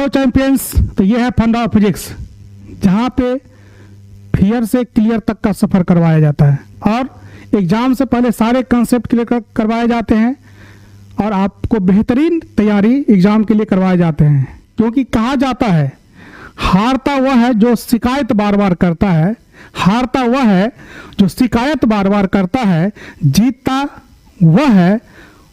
Hello champions, तो ये है फंडा ऑफ फिजिक्स, जहाँ पे फियर से क्लियर तक का सफर करवाया जाता है और एग्जाम से पहले सारे कंसेप्ट क्लियर करवाए जाते हैं और आपको बेहतरीन तैयारी एग्जाम के लिए करवाए जाते हैं। क्योंकि कहा जाता है हारता वह है जो शिकायत बार बार करता है, हारता वह है जो शिकायत बार बार करता है, जीतता वह है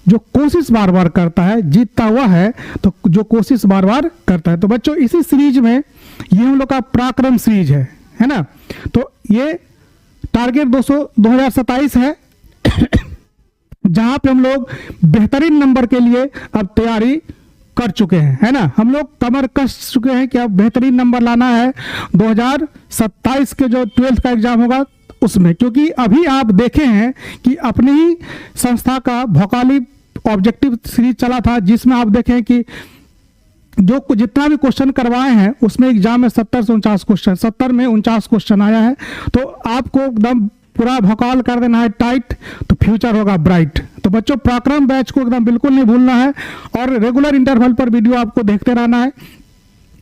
जो कोशिश बार बार करता है, जीतता वह है तो जो कोशिश बार बार करता है। तो बच्चों इसी सीरीज में ये हम लोग का पराक्रम सीरीज है ना। तो ये टारगेट 2027 है जहां पे हम लोग बेहतरीन नंबर के लिए अब तैयारी कर चुके हैं, है ना। हम लोग कमर कस चुके हैं कि अब बेहतरीन नंबर लाना है 2027 के जो 12th का एग्जाम होगा उसमें। क्योंकि अभी आप देखे हैं कि अपनी ही संस्था का भोकाली ऑब्जेक्टिव सीरीज चला था, जिसमें आप देखें कि जो जितना भी क्वेश्चन करवाए हैं उसमें एग्जाम में 70 से 49 क्वेश्चन, 70 में 49 क्वेश्चन आया है। तो आपको एकदम पूरा भोकाल कर देना है टाइट, तो फ्यूचर होगा ब्राइट। तो बच्चों पराक्रम बैच को एकदम बिल्कुल नहीं भूलना है और रेगुलर इंटरवल पर वीडियो आपको देखते रहना है।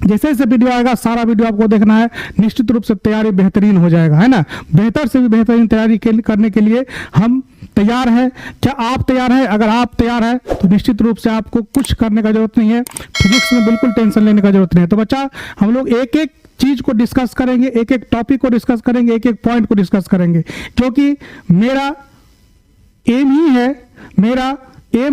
जैसे जैसे वीडियो आएगा सारा वीडियो आपको देखना है, निश्चित रूप से तैयारी बेहतरीन हो जाएगा, है ना। बेहतर से भी बेहतरीन तैयारी करने के लिए हम तैयार है। क्या आप तैयार हैं? अगर आप तैयार हैं तो निश्चित रूप से आपको कुछ करने का जरूरत नहीं है, फिजिक्स में बिल्कुल टेंशन लेने का जरूरत नहीं है। तो बच्चा हम लोग एक एक चीज को डिस्कस करेंगे, एक एक टॉपिक को डिस्कस करेंगे, एक एक पॉइंट को डिस्कस करेंगे। क्योंकि मेरा एम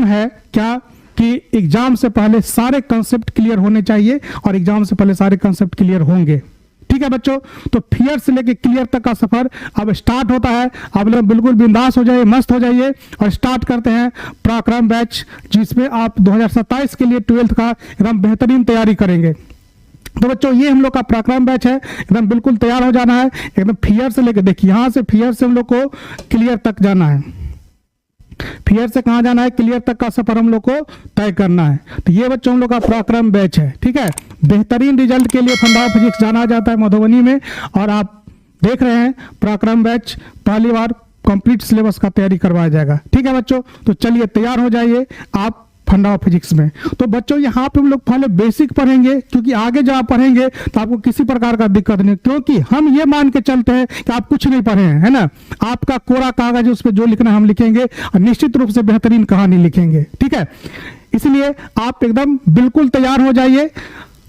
है क्या कि एग्जाम से पहले सारे कंसेप्ट क्लियर होने चाहिए और एग्जाम से पहले सारे कंसेप्ट क्लियर होंगे। ठीक है बच्चों, तो फियर से लेके क्लियर तक का सफर अब स्टार्ट होता है। आप लोग बिल्कुल बिंदास हो जाइए, मस्त हो जाइए और स्टार्ट करते हैं पराक्रम बैच, जिसमें आप 2027 के लिए 12th का एकदम बेहतरीन तैयारी करेंगे। तो बच्चों ये हम लोग का पराक्रम बैच है, एकदम बिल्कुल तैयार हो जाना है। एकदम फियर से लेके देखिए, यहाँ से फियर से हम लोग को क्लियर तक जाना है। फियर से कहाँ जाना है? क्लियर तक का सफर हम लोग को तय करना है। तो ये बच्चों हम लोग का पराक्रम बैच है। ठीक है, बेहतरीन रिजल्ट के लिए फंडा ऑफ फिजिक्स जाना जाता है मधुबनी में, और आप देख रहे हैं पराक्रम बैच पहली बार कंप्लीट सिलेबस का तैयारी करवाया जाएगा। ठीक है बच्चों, तो चलिए तैयार हो जाइए आप फंडा ऑफ फिजिक्स में। तो बच्चों यहाँ पे हम लोग पहले बेसिक पढ़ेंगे, क्योंकि आगे जब आप पढ़ेंगे तो आपको किसी प्रकार का दिक्कत नहीं, क्योंकि हम ये मान के चलते हैं कि आप कुछ नहीं पढ़े हैं, है ना। आपका कोरा कागज उस पर जो लिखना हम लिखेंगे और निश्चित रूप से बेहतरीन कहानी लिखेंगे। ठीक है, इसलिए आप एकदम बिल्कुल तैयार हो जाइए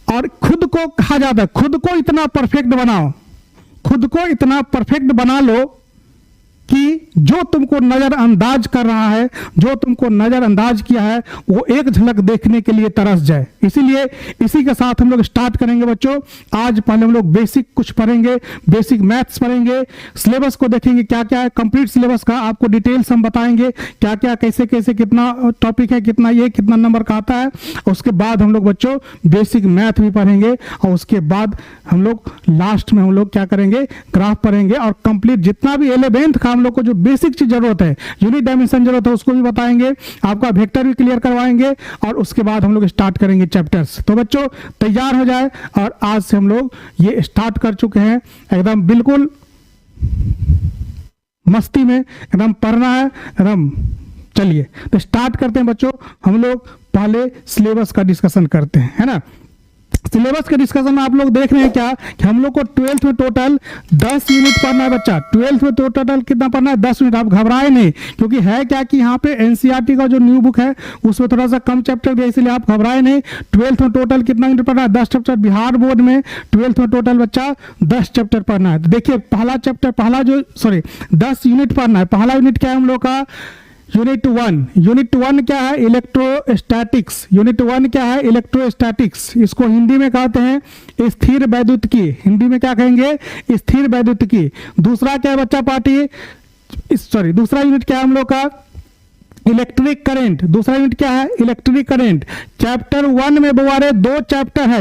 और खुद को, कहा जाता है खुद को इतना परफेक्ट बनाओ, खुद को इतना परफेक्ट बना लो कि जो तुमको नजरअंदाज कर रहा है, जो तुमको नजरअंदाज किया है, वो एक झलक देखने के लिए तरस जाए। इसीलिए इसी के साथ हम लोग स्टार्ट करेंगे बच्चों। आज पहले हम लोग बेसिक कुछ पढ़ेंगे, बेसिक मैथ्स पढ़ेंगे, सिलेबस को देखेंगे क्या क्या है, कंप्लीट सिलेबस का आपको डिटेल्स हम बताएंगे, क्या क्या कैसे कैसे कितना टॉपिक है, कितना ये कितना नंबर का आता है। उसके बाद हम लोग बच्चों बेसिक मैथ भी पढ़ेंगे और उसके बाद हम लोग लास्ट में हम लोग क्या करेंगे, ग्राफ पढ़ेंगे और कंप्लीट जितना भी 11th का हम लोग को जो बेसिक चीज जरूरत है, यूनिट डायमेंशन जरूरत है, उसको भी बताएंगे, आपका वेक्टर भी क्लियर करवाएंगे और उसके बाद हम लोग स्टार्ट करेंगे चैप्टर्स। तो बच्चों तैयार हो जाए, और आज से हम लोग ये स्टार्ट कर चुके हैं, एकदम बिल्कुल मस्ती में एकदम पढ़ना है एकदम। चलिए तो स्टार्ट करते हैं बच्चों। हम लोग पहले सिलेबस का डिस्कशन करते हैं, है ना। सिलेबस के डिस्कशन में आप लोग देख रहे हैं क्या कि हम लोग को 12th में टोटल 10 यूनिट पढ़ना है बच्चा। 12th में टोटल कितना पढ़ना है? 10 यूनिट। आप घबराए नहीं, क्योंकि है क्या कि यहाँ पे एनसीईआरटी का जो न्यू बुक है उसमें थोड़ा सा कम चैप्टर दिया, इसलिए आप घबराए नहीं। 12th में टोटल कितना यूनिट पढ़ना है? 10 चैप्टर। बिहार बोर्ड में 12th में टोटल बच्चा 10 चैप्टर पढ़ना है। तो देखिए पहला चैप्टर, 10 यूनिट पढ़ना है। पहला यूनिट क्या है हम लोग का? यूनिट 1। यूनिट 1 क्या है? इलेक्ट्रोस्टैटिक्स। यूनिट 1 क्या है? इलेक्ट्रोस्टैटिक्स। इसको हिंदी में कहते हैं स्थिर वैद्युतिकी। हिंदी में क्या कहेंगे? स्थिर वैद्युतिकी। दूसरा क्या है बच्चा पार्टी? दूसरा यूनिट क्या है हम लोग का? Electric current. दूसरा यूनिट क्या है? Electric current. चैप्टर 1 में बुआरे 2 चैप्टर है।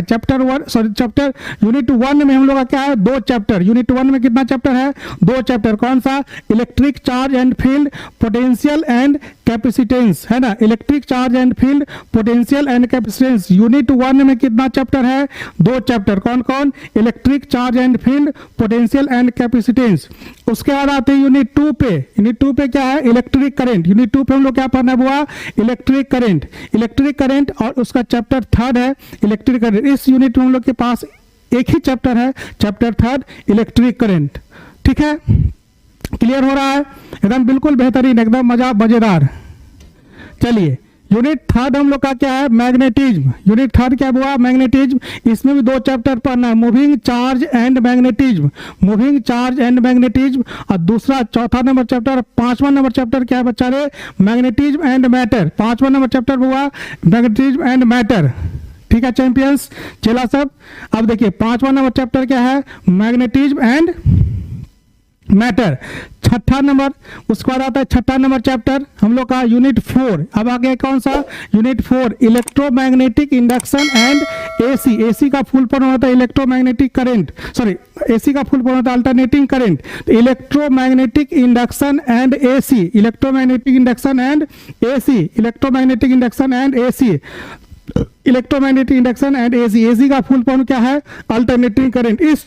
यूनिट 1 में हम लोग का क्या है? 2 चैप्टर। यूनिट 1 में कितना चैप्टर है? 2 चैप्टर। कौन सा? Electric charge and field, potential and capacitance, है ना। Electric charge and field, potential and capacitance. Unit 1 में कितना चैप्टर है? 2 चैप्टर। कौन कौन? Electric charge and field, potential and capacitance. उसके बाद आते हैं यूनिट 2 पे। यूनिट 2 पे क्या है? Electric current. यूनिट 2 पे हम लोग क्या पढ़ना है बुआ, इलेक्ट्रिक करंट। इलेक्ट्रिक करंट और उसका चैप्टर 3 है इलेक्ट्रिक करंट। इस यूनिट में हम लोग के पास एक ही चैप्टर है, चैप्टर 3 इलेक्ट्रिक करंट। ठीक है, क्लियर हो रहा है, एकदम बिल्कुल बेहतरीन, एकदम मजेदार। चलिए यूनिट 3 हम लोग का क्या है, मैग्नेटिज्म। यूनिट 3 क्या हुआ, मैग्नेटिज्म। इसमें भी 2 चैप्टर पढ़ना है, moving charge and magnetism, moving charge and magnetism. और दूसरा चौथा नंबर चैप्टर, 5वां नंबर चैप्टर क्या है बच्चा रे, मैग्नेटिज्म एंड मैटर। 5वां नंबर चैप्टर हुआ मैग्नेटिज्म एंड मैटर। ठीक है चैंपियंस, चला सब। अब देखिए 5वां नंबर चैप्टर क्या है, मैग्नेटिज्म एंड मैटर। 6ठा नंबर, उसके बाद आता है 6ठा नंबर चैप्टर हम लोग का यूनिट 4। अब आगे कौन सा, unit 4 electromagnetic induction and AC. AC का फुल फॉर्म होता है इलेक्ट्रोमैग्नेटिक करंट, सॉरी एसी का फुल फॉर्म होता है alternating current. Electromagnetic induction and AC, electromagnetic induction and AC, electromagnetic induction and AC, electromagnetic induction and AC. AC का full form क्या है, alternating current. इस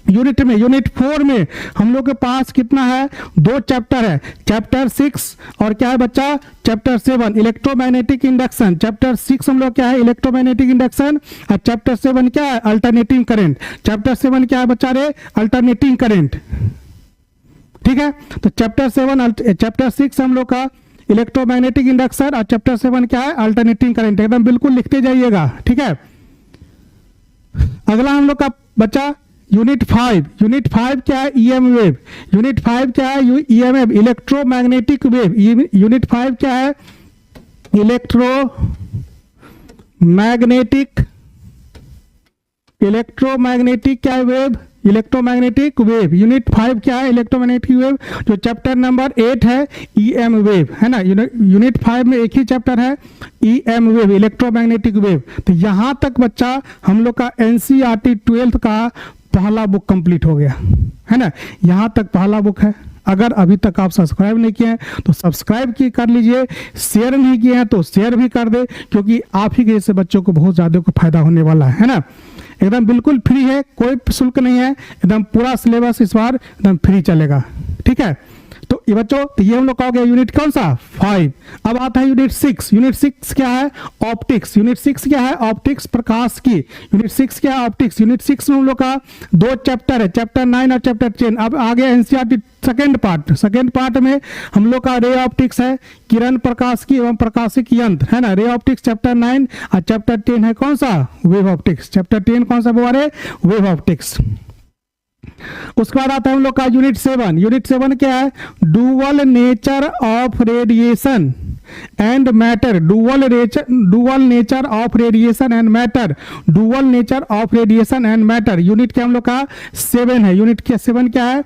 unit में, यूनिट 4 में हम लोग के पास कितना है, 2 चैप्टर है, चैप्टर 6 और क्या है बच्चा, चैप्टर 7 इलेक्ट्रोमैग्नेटिक इंडक्शन। चैप्टर 6 हम लोग क्या है, इलेक्ट्रोमैग्नेटिक इंडक्शन, और चैप्टर 7 क्या है, अल्टरनेटिंग करंट। चैप्टर 7 क्या है बच्चा रे, अल्टरनेटिंग करंट। ठीक है, तो चैप्टर 6 हम लोग का इलेक्ट्रोमैग्नेटिक इंडक्शन और चैप्टर 7 क्या है, अल्टरनेटिंग करंट। एकदम बिल्कुल लिखते जाइएगा। ठीक है, अगला हम लोग का बच्चा यूनिट 5। यूनिट 5 क्या है, ईएम वेव। यूनिट 5 क्या है, ईएमएफ, इलेक्ट्रोमैग्नेटिक वेव। यूनिट 5 क्या है, इलेक्ट्रोमैग्नेटिक क्या है, वेव, इलेक्ट्रोमैग्नेटिक वेव। यूनिट 5 क्या है, इलेक्ट्रोमैग्नेटिक वेव। जो चैप्टर नंबर 8 है ईएम वेव, है ना। यूनिट 5 में एक ही चैप्टर है ईएम वेव, इलेक्ट्रोमैग्नेटिक वेव। तो यहां तक बच्चा हम लोग का एनसीईआरटी 12th का पहला बुक कंप्लीट हो गया, है ना। यहां तक पहला बुक है। अगर अभी तक आप सब्सक्राइब नहीं किए हैं तो सब्सक्राइब कर लीजिए, शेयर नहीं किए हैं तो शेयर भी कर दे, क्योंकि आप ही के जैसे बच्चों को बहुत ज़्यादा को फायदा होने वाला है ना। एकदम बिल्कुल फ्री है, कोई शुल्क नहीं है, एकदम पूरा सिलेबस इस बार एकदम फ्री चलेगा। ठीक है, तो ये बच्चों, तो ये हम लोग का हो गया यूनिट कौन सा, 5। अब आता है यूनिट 6। यूनिट 6 क्या है, ऑप्टिक्स। यूनिट 6 क्या है, ऑप्टिक्स, प्रकाश की। यूनिट 6 क्या है, ऑप्टिक्स। यूनिट 6 में हम लोग का 2 चैप्टर है, चैप्टर 9 और चैप्टर 10। अब आगे NCERT second part. Second part में हम लोग का रे ऑप्टिक्स है, किरण प्रकाश की एवं प्रकाशिक यंत्र, है ना। रे ऑप्टिक्स चैप्टर 9 और चैप्टर 10 है कौन सा, वेव ऑप्टिक्स। चैप्टर 10 कौन सा बोल रहे, वेव ऑप्टिक्स। उसके बाद आता है हम लोग का यूनिट 7। यूनिट 7 क्या है, dual nature of radiation and matter. Dual nature of radiation and matter, dual nature of radiation and matter. Unit क्या हम लोग का 7 है। यूनिट क्या 7 क्या है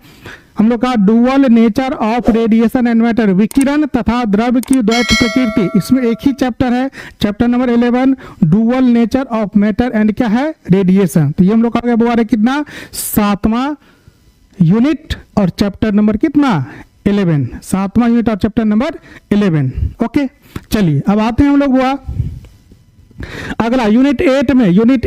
हम लोग का, dual nature of radiation and matter, विकिरण तथा द्रव्य की द्वैत प्रकृति। इसमें एक ही चैप्टर है, chapter number 11 dual nature of matter and क्या है, रेडिएशन। तो ये हम लोग का बोला कितना, 7वां यूनिट और चैप्टर नंबर कितना, 11। 7वां यूनिट और चैप्टर नंबर 11। ओके, चलिए अब आते हैं हम लोग हुआ अगला यूनिट 8 में। यूनिट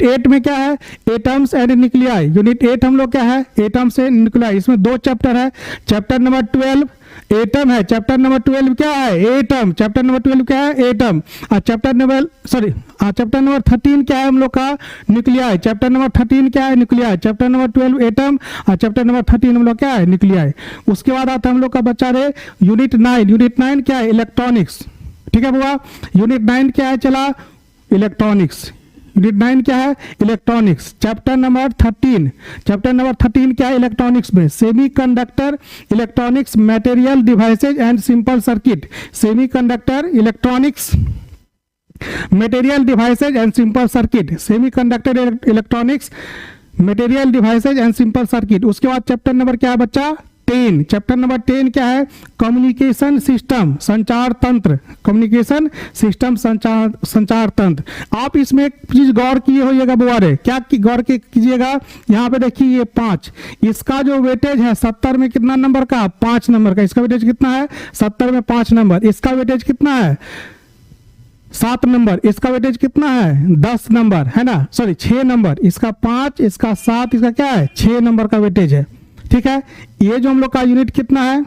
8 में क्या है, एटम्स एंड न्यूक्लियाई। यूनिट 8 हम लोग क्या है, एटम्स एंड न्यूक्लियाई। इसमें 2 चैप्टर है, चैप्टर नंबर 12 एटम है, चैप्टर नंबर 12 क्या है, एटम। चैप्टर नंबर 12 क्या है, एटम। और चैप्टर नंबर 13 क्या है हम लोग का, न्यूक्लियाई। चैप्टर नंबर 13 क्या है, न्यूक्लियाई। चैप्टर नंबर 12 एटम और चैप्टर नंबर 13 हम लोग क्या है, न्यूक्लियाई। उसके बाद आता है हम लोग का बच्चा रे यूनिट 9। यूनिट 9 क्या है, इलेक्ट्रॉनिक्स। ठीक है बुआ, यूनिट 9 क्या है, चला इलेक्ट्रॉनिक्स। यूनिट 9 क्या है, इलेक्ट्रॉनिक्स। चैप्टर नंबर 13 क्या है, इलेक्ट्रॉनिक्स में semiconductor, electronics, material devices and simple circuit. Semiconductor, electronics, material devices and simple circuit. Semiconductor, electronics, material devices and simple circuit. उसके बाद चैप्टर नंबर क्या है बच्चा, 10। चैप्टर नंबर 10 क्या है, कम्युनिकेशन सिस्टम, संचार तंत्र। कम्युनिकेशन सिस्टम, संचार तंत्र। आप इसमें एक चीज गौर किए होइएगा बुआरे, क्या गौर कीजिएगा, यहाँ पे देखिए ये 5, इसका जो वेटेज है 70 में कितना नंबर का, 5 नंबर का। इसका वेटेज कितना है, 70 में 5 नंबर। इसका वेटेज कितना है, 7 नंबर। इसका वेटेज कितना है, 10 नंबर, है ना, सॉरी 6 नंबर। इसका 5, इसका 7, इसका क्या है, 6 नंबर का वेटेज है। ठीक है, ये जो हम लोग का यूनिट कितना है,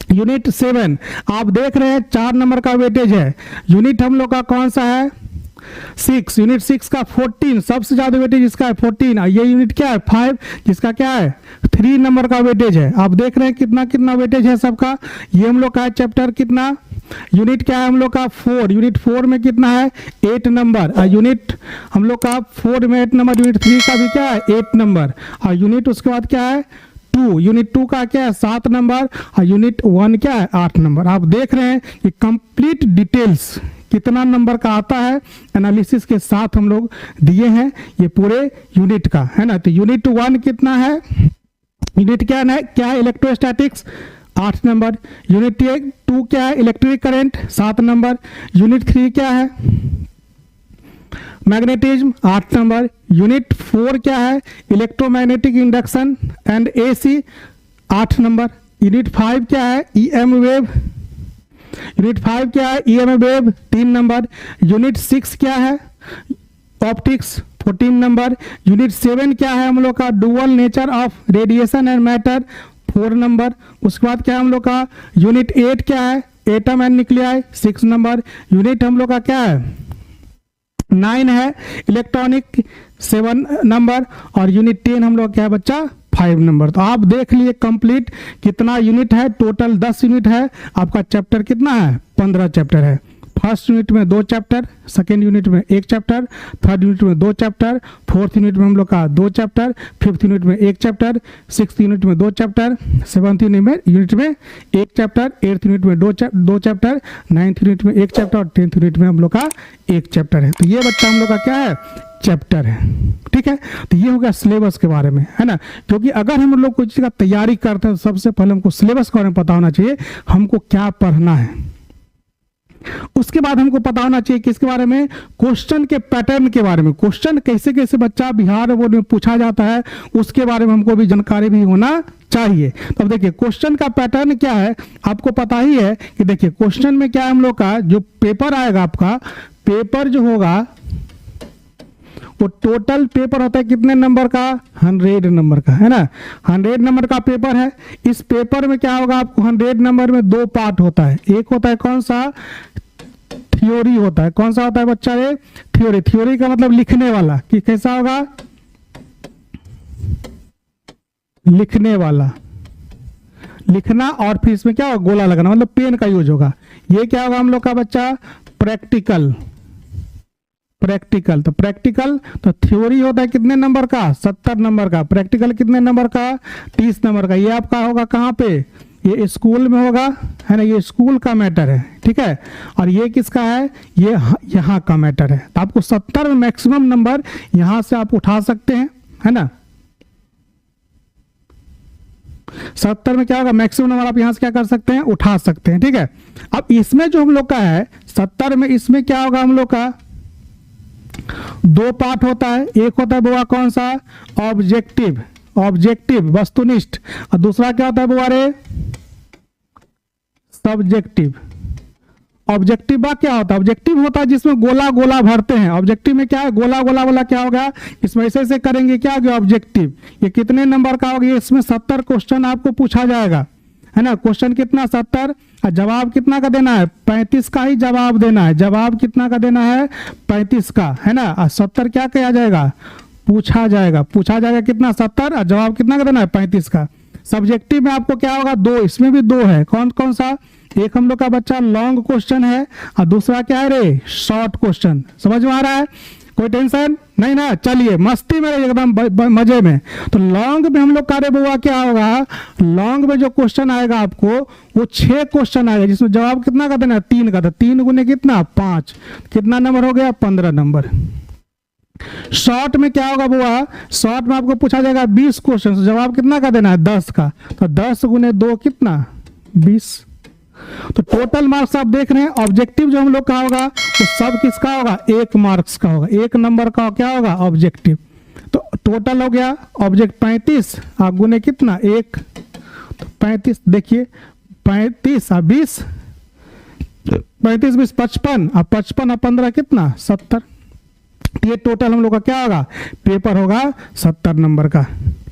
यूनिट 7 आप देख रहे हैं 4 नंबर का वेटेज है। यूनिट हम लोग का कौन सा है 6, यूनिट 6 का 14 सबसे ज्यादा वेटेज इसका है 14। ये यूनिट क्या है 5 जिसका क्या है 3 नंबर का वेटेज है। आप देख रहे हैं कितना कितना वेटेज है सबका। ये हम लोग का चैप्टर कितना यूनिट क्या है हम लोग का 4, यूनिट 4 में कितना है 8 नंबर। और यूनिट हम लोग का 4 में 8 नंबर, यूनिट 3 का भी क्या है 8 नंबर। और यूनिट उसके बाद क्या है 2, यूनिट 2 का क्या है 7 नंबर। और यूनिट 1 क्या है 8 नंबर। आप देख रहे हैं कि कंप्लीट डिटेल्स कितना नंबर का आता है एनालिसिस के साथ हम लोग दिए हैं ये पूरे यूनिट का, है ना। तो यूनिट 1 कितना है, यूनिट क्या है इलेक्ट्रोस्टैटिक्स 8 नंबर। यूनिट 2 क्या है इलेक्ट्रिक करंट 7 नंबर। यूनिट 3 क्या है मैग्नेटिज्म 8 नंबर। यूनिट 4 क्या है electromagnetic induction and AC 8 number. Unit 5 क्या है ईएम वेव, यूनिट 5 क्या है ईएम वेव 3 नंबर। यूनिट 6 क्या है ऑप्टिक्स 14 नंबर। यूनिट 7 क्या है हम लोग का dual nature of radiation and matter 4 number. उसके बाद क्या है हम लोग का यूनिट 8 क्या है atom and nuclei 6 number. Unit हम लोग का क्या है 9 है इलेक्ट्रॉनिक 7 नंबर। और यूनिट 10 हम लोग क्या है बच्चा 5 नंबर। तो आप देख लिए कंप्लीट कितना यूनिट है, टोटल 10 यूनिट है। आपका चैप्टर कितना है 15 चैप्टर है। फर्स्ट यूनिट में 2 चैप्टर, सेकेंड यूनिट में 1 चैप्टर, थर्ड यूनिट में 2 चैप्टर, फोर्थ यूनिट में हम लोग का 2 चैप्टर, फिफ्थ यूनिट में 1 चैप्टर, सिक्स्थ यूनिट में 2 चैप्टर, सेवन्थ यूनिट में 1 चैप्टर, एट्थ यूनिट में 2 चैप्टर, नाइन्थ यूनिट में 1 चैप्टर और 10th यूनिट में हम लोग का 1 चैप्टर है। तो ये बच्चा हम लोग का क्या है चैप्टर है, ठीक है। तो ये हो गया सिलेबस के बारे में, है ना। क्योंकि अगर हम लोग कोई चीज़ का तैयारी करते हैं तो सबसे पहले हमको सिलेबस के बारे में पता होना चाहिए, हमको क्या पढ़ना है। उसके बाद हमको पता होना चाहिए किसके बारे में, क्वेश्चन के पैटर्न के बारे में, क्वेश्चन कैसे कैसे बच्चा बिहार बोर्ड में पूछा जाता है उसके बारे में हमको भी जानकारी भी होना चाहिए। तो अब देखिए क्वेश्चन का पैटर्न क्या है आपको पता ही है कि देखिए क्वेश्चन में क्या है हम लोग का जो पेपर आएगा, आपका पेपर जो होगा वो टोटल पेपर होता है कितने नंबर का 100 नंबर का, है ना। 100 नंबर का पेपर है। इस पेपर में क्या होगा आपको 100 नंबर में 2 पार्ट होता है। एक होता है कौन सा थ्योरी होता है, कौन सा होता है बच्चा ये थ्योरी। थ्योरी का मतलब लिखने वाला, कि कैसा होगा लिखने वाला, लिखना और फिर इसमें क्या होगा गोला लगाना, मतलब पेन का यूज होगा। ये क्या होगा हम लोग का बच्चा प्रैक्टिकल। प्रैक्टिकल तो थ्योरी होता है कितने नंबर का 70 नंबर का, प्रैक्टिकल कितने नंबर का 30 नंबर का। ये आपका होगा कहाँ पे, ये स्कूल में होगा, है ना, ये स्कूल का मैटर है, ठीक है। और ये किसका है, ये यहाँ का मैटर है। तो आपको 70 मैक्सिमम नंबर यहाँ से आप उठा सकते हैं, है ना। 70 में क्या होगा मैक्सिमम नंबर आप यहाँ से क्या कर सकते हैं उठा सकते हैं, ठीक है। अब इसमें जो हम लोग का है 70 में, इसमें क्या होगा हम लोग का 2 पार्ट होता है। एक होता है बुआ कौन सा ऑब्जेक्टिव वस्तुनिष्ठ, और दूसरा क्या होता है बुआ रे सब्जेक्टिव। ऑब्जेक्टिव बा क्या होता है, ऑब्जेक्टिव होता है जिसमें गोला गोला भरते हैं। ऑब्जेक्टिव में क्या है गोला गोला वाला क्या होगा, इसमें ऐसे ऐसे करेंगे क्या होगा ऑब्जेक्टिव। ये कितने नंबर का होगा, इसमें 70 क्वेश्चन आपको पूछा जाएगा, है ना। क्वेश्चन कितना 70 और जवाब कितना का देना है 35 का ही जवाब देना है। जवाब कितना का देना है 35 का, है ना। और 70 क्या किया जाएगा पूछा जाएगा कितना 70 और जवाब कितना का देना है 35 का। सब्जेक्टिव में आपको क्या होगा 2, इसमें भी 2 है। कौन कौन सा, एक हम लोग का बच्चा लॉन्ग क्वेश्चन है और दूसरा क्या है रे शॉर्ट क्वेश्चन। समझ में आ रहा है, कोई टेंशन नहीं ना। चलिए मस्ती में एकदम मजे में। तो लॉन्ग में हम लोग का रे बुआ क्या होगा, लॉन्ग में जो क्वेश्चन आएगा आपको वो 6 क्वेश्चन आएगा जिसमें जवाब कितना का देना है 3 का। तो 3 गुने कितना 5, कितना नंबर हो गया 15 नंबर। शॉर्ट में क्या होगा बुआ, शॉर्ट में आपको पूछा जाएगा 20 क्वेश्चन, जवाब कितना का देना है 10 का। तो 10 गुने 2 कितना 20। तो टोटल मार्क्स आप देख रहे हैं ऑब्जेक्टिव जो हम लोग का होगा तो सब किसका होगा 1 मार्क्स का होगा, 1 नंबर का क्या होगा ऑब्जेक्टिव। तो टोटल हो गया ऑब्जेक्ट 35 और गुने कितना 1, तो 35 देखिए 35 और 20, 35 20 55 और 55 और 15 कितना 70। ये टोटल हम लोग का क्या होगा पेपर होगा 70 नंबर का,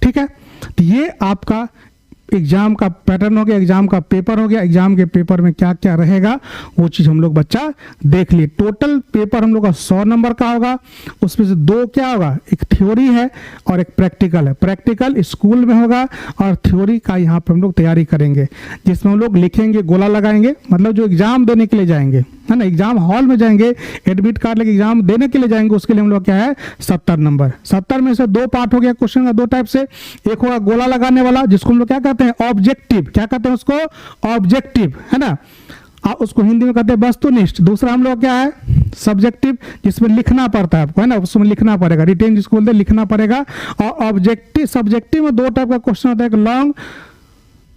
ठीक है। तो ये आपका एग्जाम का पैटर्न हो गया, एग्जाम का पेपर हो गया, एग्जाम के पेपर में क्या क्या रहेगा वो चीज़ हम लोग बच्चा देख लिए। टोटल पेपर हम लोग का 100 नंबर का होगा, उसमें से 2 क्या होगा, एक थ्योरी है और एक प्रैक्टिकल है। प्रैक्टिकल स्कूल में होगा और थ्योरी का यहाँ पर हम लोग तैयारी करेंगे, जिसमें हम लोग लिखेंगे, गोला लगाएंगे, मतलब जो एग्जाम देने के लिए जाएंगे, है ना, एग्जाम हॉल में जाएंगे, एडमिट कार्ड लेके एग्जाम देने के लिए जाएंगे, उसके लिए हम लोग क्या है 70 नंबर। 70 में से 2 पार्ट हो गया क्वेश्चन का, 2 टाइप से। एक होगा गोला लगाने वाला, जिसको हम लोग क्या कहते हैं ऑब्जेक्टिव, क्या कहते हैं उसको ऑब्जेक्टिव, है ना, उसको हिंदी में कहते हैं वस्तुनिष्ठ। दूसरा हम लोग क्या है सब्जेक्टिव, जिसमें लिखना पड़ता है आपको, है ना, उसमें लिखना पड़ेगा, रिटेन जिसको बोलते हैं लिखना पड़ेगा। और ऑब्जेक्टिव सब्जेक्टिव में 2 टाइप का क्वेश्चन होता है, एक लॉन्ग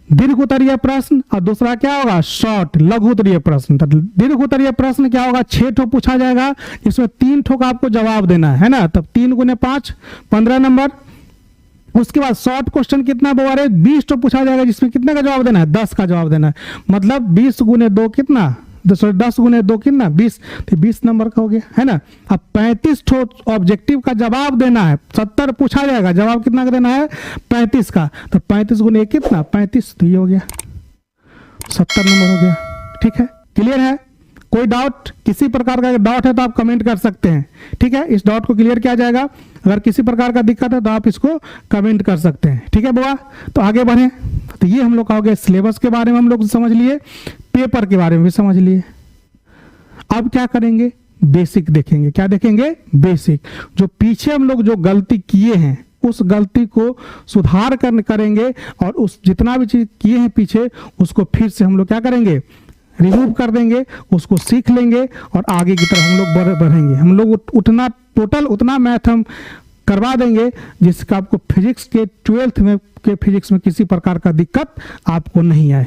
दीर्घ उत्तरीय प्रश्न और दूसरा क्या होगा शॉर्ट लघु उत्तरीय प्रश्न। तो दीर्घ उत्तरीय प्रश्न क्या होगा 6 ठो पूछा जाएगा, इसमें 3 ठो का आपको जवाब देना है ना, तब 3 गुने 5 15 नंबर। उसके बाद शॉर्ट क्वेश्चन कितना बोल रहे 20 ठो पूछा जाएगा, जिसमें कितने का जवाब देना है 10 का जवाब देना है, मतलब 20 गुने 2 कितना 10 गुने 2 कितना 20, तो 20 नंबर का हो गया, है ना। अब 35 ठो ऑब्जेक्टिव का जवाब देना है, 70 पूछा जाएगा, जवाब कितना का देना है 35 का, तो 35 गुने 1 कितना 35, तो ये हो गया 70 नंबर हो गया। ठीक है, क्लियर है? कोई डाउट, किसी प्रकार का डाउट है तो आप कमेंट कर सकते हैं। ठीक है, इस डाउट को क्लियर किया जाएगा। अगर किसी प्रकार का दिक्कत है तो आप इसको कमेंट कर सकते हैं। ठीक है बुआ, तो आगे बढ़े। तो ये हम लोग का हो गया सिलेबस के बारे में हम लोग समझ लिए, पेपर के बारे में भी समझ लिए। अब क्या करेंगे, बेसिक देखेंगे। क्या देखेंगे, बेसिक। जो पीछे हम लोग जो गलती किए हैं उस गलती को सुधार करेंगे, और उस जितना भी चीज किए हैं पीछे उसको फिर से हम लोग क्या करेंगे रिमूव कर देंगे, उसको सीख लेंगे और आगे की तरफ हम लोग बढ़ेंगे। हम लोग उतना टोटल उतना मैथ हम करवा देंगे जिसका आपको फिजिक्स के 12th में के फिजिक्स में किसी प्रकार का दिक्कत आपको नहीं आए।